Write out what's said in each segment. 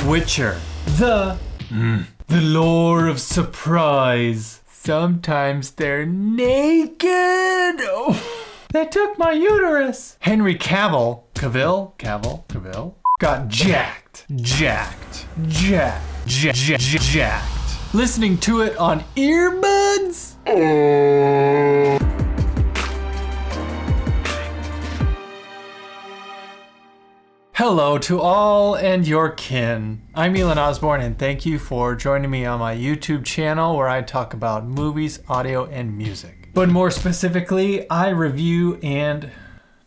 Witcher. The lore of surprise. Sometimes they're naked. Oh, they took my uterus. Henry Cavill got jacked. Listening to it on earbuds. Hello to all and your kin. I'm Elon Osborne and thank you for joining me on my YouTube channel where I talk about movies, audio, and music. But more specifically, I review and...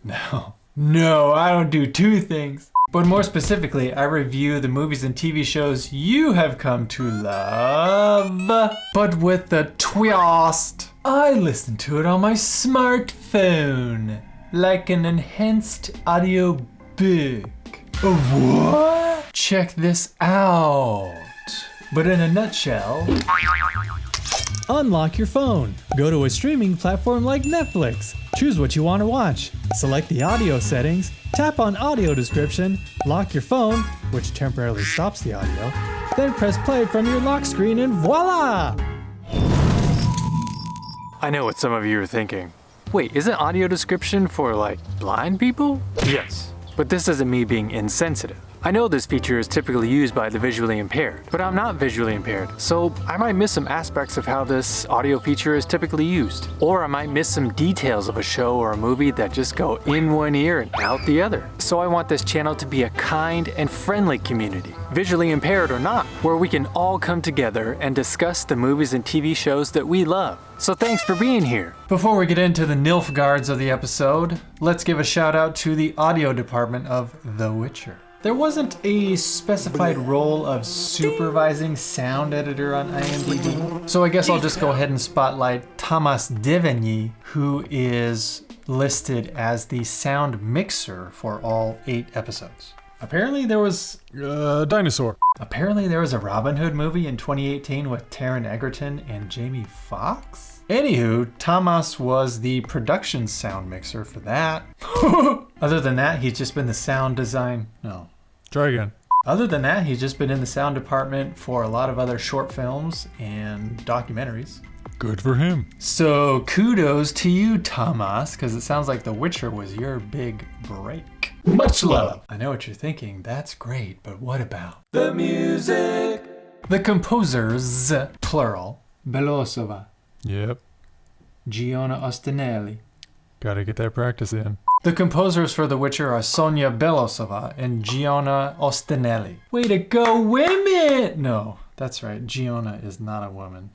No, I don't do two things. But more specifically, I review the movies and TV shows you have come to love. But with the twist, I listen to it on my smartphone, like an enhanced audio book. What? Check this out. But in a nutshell... Unlock your phone. Go to a streaming platform like Netflix. Choose what you want to watch. Select the audio settings. Tap on audio description. Lock your phone, which temporarily stops the audio. Then press play from your lock screen and voila! I know what some of you are thinking. Wait, isn't audio description for like blind people? Yes, but this isn't me being insensitive. I know this feature is typically used by the visually impaired, but I'm not visually impaired, so I might miss some aspects of how this audio feature is typically used. Or I might miss some details of a show or a movie that just go in one ear and out the other. So I want this channel to be a kind and friendly community, visually impaired or not, where we can all come together and discuss the movies and TV shows that we love. So thanks for being here. Before we get into the Nilfgaards of the episode, let's give a shout out to the audio department of The Witcher. There wasn't a specified role of supervising sound editor on IMDb, so I guess I'll just go ahead and spotlight Thomas Devaney, who is listed as the sound mixer for all 8 episodes. Apparently there was... dinosaur. Apparently there was a Robin Hood movie in 2018 with Taron Egerton and Jamie Foxx? Anywho, Thomas was the production sound mixer for that. Other than that, he's just been the sound design... No. Try again. Other than that, he's just been in the sound department for a lot of other short films and documentaries. Good for him. So kudos to you, Thomas, because it sounds like The Witcher was your big break. Much love. I know what you're thinking. That's great, but what about the music? The composers, plural, Belosova. Yep. Giona Ostinelli. Gotta get that practice in. The composers for The Witcher are Sonia Belosova and Giona Ostinelli. Way to go, women! No, that's right, Giona is not a woman.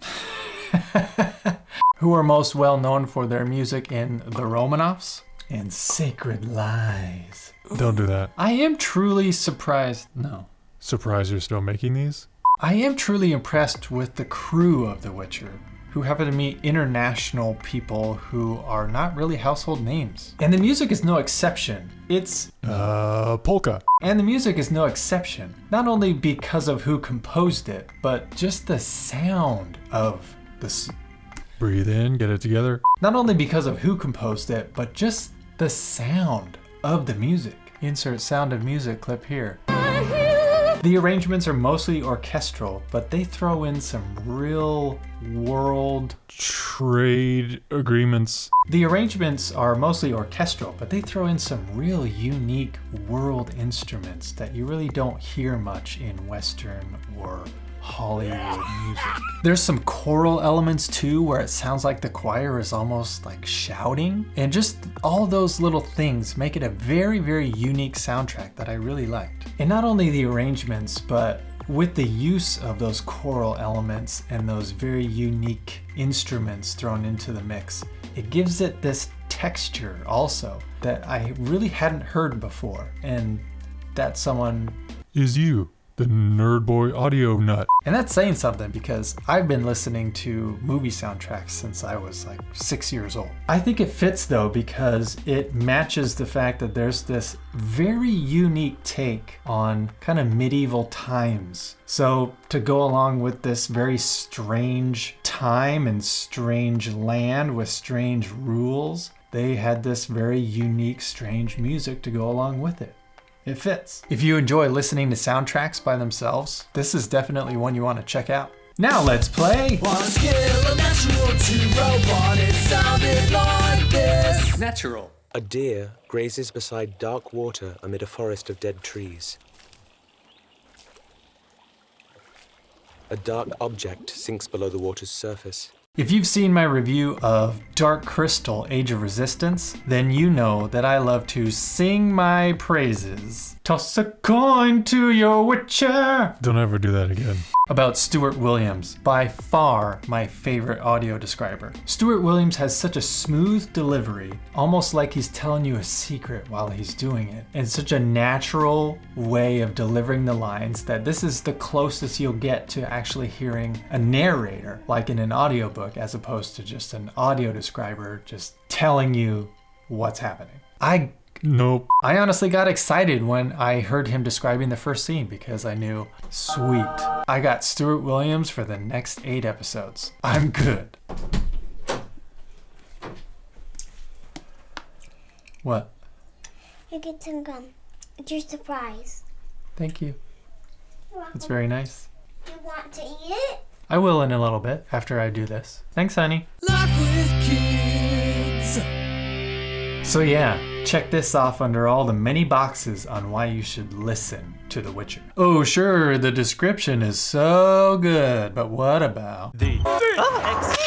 Who are most well known for their music in The Romanovs and Sacred Lies. Don't do that. I am truly surprised. No. Surprised you're still making these? I am truly impressed with the crew of The Witcher, who happen to meet international people who are not really household names. And the music is no exception. It's... polka. And the music is no exception. Not only because of who composed it, but just the sound of the... Breathe in, get it together. Not only because of who composed it, but just the sound of the music. Insert sound of music clip here. The arrangements are mostly orchestral, but they throw in some real world trade agreements. The arrangements are mostly orchestral, but they throw in some real unique world instruments that you really don't hear much in Western or Hollywood music. There's some choral elements too, where it sounds like the choir is almost like shouting, and just all those little things make it a very, very unique soundtrack that I really liked. And not only the arrangements, but with the use of those choral elements and those very unique instruments thrown into the mix, it gives it this texture also that I really hadn't heard before, and that someone is you. The Nerd Boy Audio Nut. And that's saying something because I've been listening to movie soundtracks since I was like 6 years old. I think it fits though because it matches the fact that there's this very unique take on kind of medieval times. So to go along with this very strange time and strange land with strange rules, they had this very unique, strange music to go along with it. it fits. If you enjoy listening to soundtracks by themselves, this is definitely one you want to check out. Now let's play. One skill, a natural, two robot, it sounded like this. Natural. A deer grazes beside dark water amid a forest of dead trees. A dark object sinks below the water's surface. If you've seen my review of Dark Crystal: Age of Resistance, then you know that I love to sing my praises. Toss a coin to your witcher. Don't ever do that again. About Stuart Williams, by far my favorite audio describer. Stuart Williams has such a smooth delivery, almost like he's telling you a secret while he's doing it, and such a natural way of delivering the lines that this is the closest you'll get to actually hearing a narrator, like in an audiobook, as opposed to just an audio describer just telling you what's happening. Nope. I honestly got excited when I heard him describing the first scene because I knew, sweet, I got Stuart Williams for the next 8 episodes. I'm good. What? You get some gum. It's your surprise. Thank you. You're welcome. That's very nice. You want to eat it? I will in a little bit after I do this. Thanks, honey. Life with kids. So yeah, check this off under all the many boxes on why you should listen to The Witcher. Oh sure, the description is so good, but what about the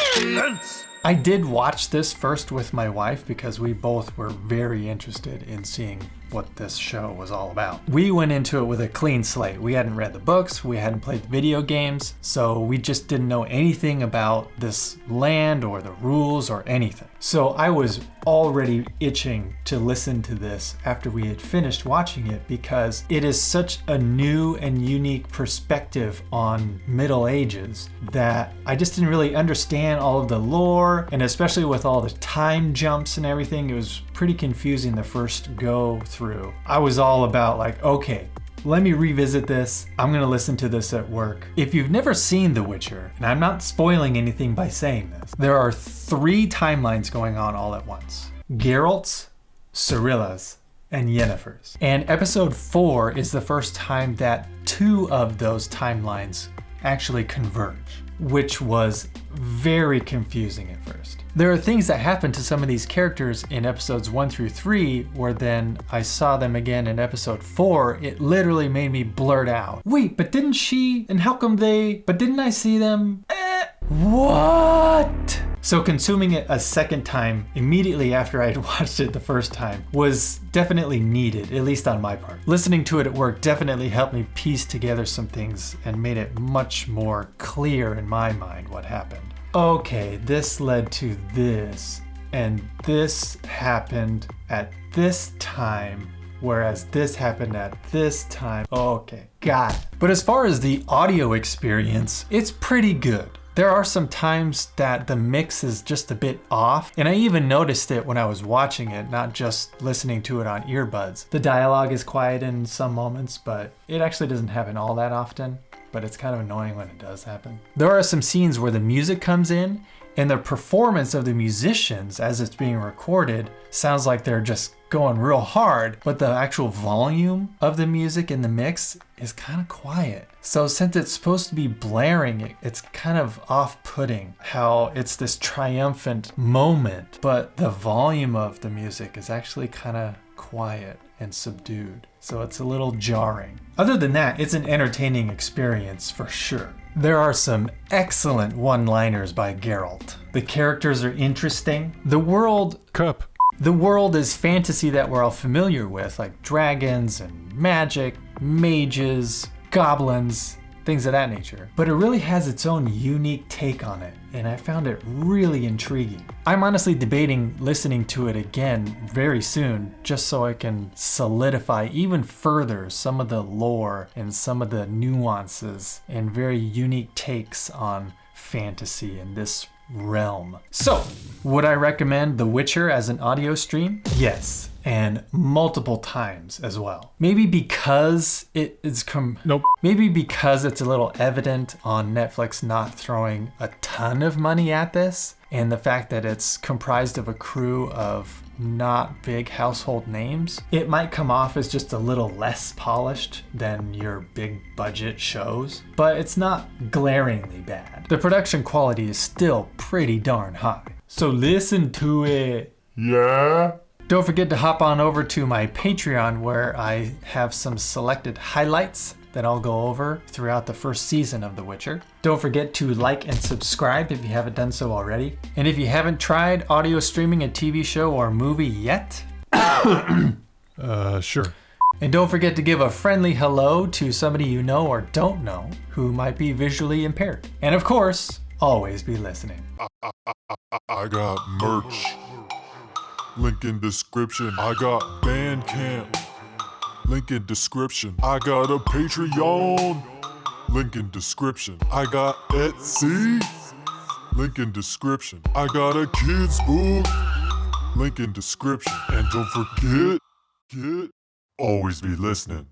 experience? I did watch this first with my wife because we both were very interested in seeing what this show was all about. We went into it with a clean slate. We hadn't read the books, we hadn't played the video games, so we just didn't know anything about this land or the rules or anything. So I was already itching to listen to this after we had finished watching it because it is such a new and unique perspective on Middle Ages that I just didn't really understand all of the lore, and especially with all the time jumps and everything, it was pretty confusing the first go through. I was all about like, okay, let me revisit this. I'm gonna listen to this at work. If you've never seen The Witcher, and I'm not spoiling anything by saying this, there are 3 timelines going on all at once. Geralt's, Cirilla's, and Yennefer's. And episode 4 is the first time that 2 of those timelines actually converge, which was very confusing at first. There are things that happen to some of these characters in episodes 1 through 3 where then I saw them again in episode 4, it literally made me blurt out, wait, but didn't she, and how come they, but didn't I see them? What? So consuming it a second time immediately after I had watched it the first time was definitely needed, at least on my part. Listening to it at work definitely helped me piece together some things and made it much more clear in my mind what happened. Okay, this led to this, and this happened at this time, whereas this happened at this time. Okay, got it. But as far as the audio experience, it's pretty good. There are some times that the mix is just a bit off, and I even noticed it when I was watching it, not just listening to it on earbuds. The dialogue is quiet in some moments, but it actually doesn't happen all that often, but it's kind of annoying when it does happen. There are some scenes where the music comes in, and the performance of the musicians as it's being recorded sounds like they're just going real hard, but the actual volume of the music in the mix is kind of quiet. So since it's supposed to be blaring, it's kind of off-putting how it's this triumphant moment, but the volume of the music is actually kind of quiet and subdued. So it's a little jarring. Other than that, it's an entertaining experience for sure. There are some excellent one-liners by Geralt. The characters are interesting. The world is fantasy that we're all familiar with, like dragons and magic, mages, goblins, things of that nature. But it really has its own unique take on it, and I found it really intriguing. I'm honestly debating listening to it again very soon, just so I can solidify even further some of the lore and some of the nuances and very unique takes on fantasy in this realm. So, would I recommend The Witcher as an audio stream? Yes, and multiple times as well. Maybe because it is Maybe because it's a little evident on Netflix not throwing a ton of money at this, and the fact that it's comprised of a crew of not big household names, it might come off as just a little less polished than your big budget shows, but it's not glaringly bad. The production quality is still pretty darn high. So listen to it. Yeah? Don't forget to hop on over to my Patreon where I have some selected highlights that I'll go over throughout the first season of The Witcher. Don't forget to like and subscribe if you haven't done so already. And if you haven't tried audio streaming a TV show or movie yet, Sure. and don't forget to give a friendly hello to somebody you know or don't know who might be visually impaired. And of course, always be listening. I got merch. Link in description. I got Bandcamp. Link in description. I got a Patreon. Link in description. I got Etsy. Link in description. I got a kids book. Link in description. And don't forget, always be listening.